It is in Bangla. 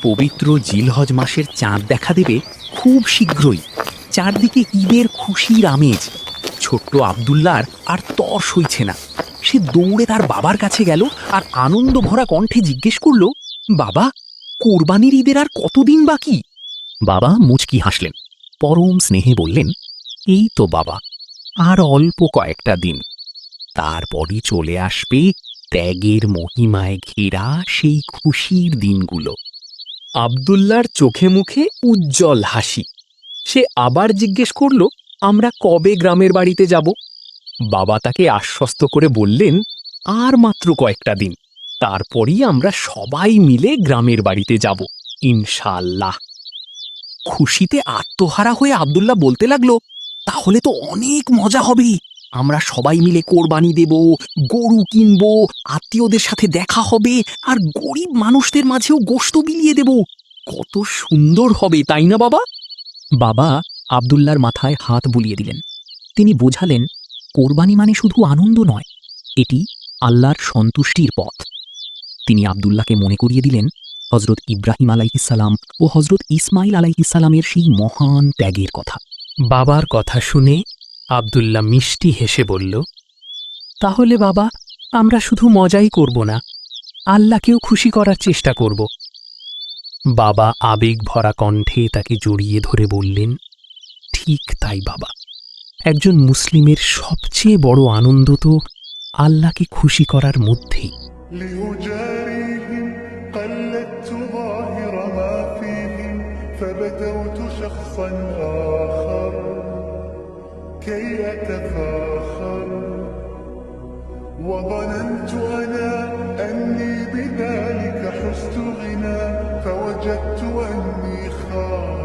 পবিত্র জিলহজ মাসের চাঁদ দেখা দেবে খুব শীঘ্রই। চারদিকে ঈদের খুশির আমেজ। ছোট্ট আব্দুল্লাহর আর তর সইছে না। সে দৌড়ে তার বাবার কাছে গেল আর আনন্দ ভরা কণ্ঠে জিজ্ঞেস করল, বাবা, কোরবানির ঈদের আর কতদিন বাকি? বাবা মুচকি হাসলেন, পরম স্নেহে বললেন, এই তো বাবা, আর অল্প কয়েকটা দিন। তারপরই চলে আসবে ত্যাগের মহিমায় ঘেরা সেই খুশির দিনগুলো। আব্দুল্লাহর চোখে মুখে উজ্জ্বল হাসি। সে আবার জিজ্ঞেস করল, আমরা কবে গ্রামের বাড়িতে যাব? বাবা তাকে আশ্বস্ত করে বললেন, আর মাত্র কয়েকটা দিন, তারপরই আমরা সবাই মিলে গ্রামের বাড়িতে যাব ইনশাআল্লাহ। খুশিতে আত্মহারা হয়ে আব্দুল্লাহ বলতে লাগলো, তাহলে তো অনেক মজা হবে। আমরা সবাই মিলে কোরবানি দেব, গরু কিনব, আত্মীয়দের সাথে দেখা হবে, আর গরিব মানুষদের মাঝেও গোশত বিলিয়ে দেব। কত সুন্দর হবে, তাই না বাবা? বাবা আব্দুল্লাহর মাথায় হাত বুলিয়ে দিলেন। তিনি বোঝালেন, কোরবানি মানে শুধু আনন্দ নয়, এটি আল্লাহর সন্তুষ্টির পথ। তিনি আব্দুল্লাহকে মনে করিয়ে দিলেন হজরত ইব্রাহিম আলাইহিসসালাম ও হজরত ইসমাইল আলাইহিসসালামের সেই মহান ত্যাগের কথা। বাবার কথা শুনে আব্দুল্লাহ মিষ্টি হেসে বলল, তাহলে বাবা, আমরা শুধু মজাই করব না, আল্লাহকেও খুশি করার চেষ্টা করব। বাবা আবেগ ভরা কণ্ঠে তাকে জড়িয়ে ধরে বললেন, ঠিক তাই বাবা, একজন মুসলিমের সবচেয়ে বড় আনন্দ তো আল্লাহকে খুশি করার মধ্যেই। قلدت ظاهر ما فيهم فبدوت شخصا آخر كي أتفاخر وظننت أنا أني بذلك حزت غنى فوجدت أني خاسر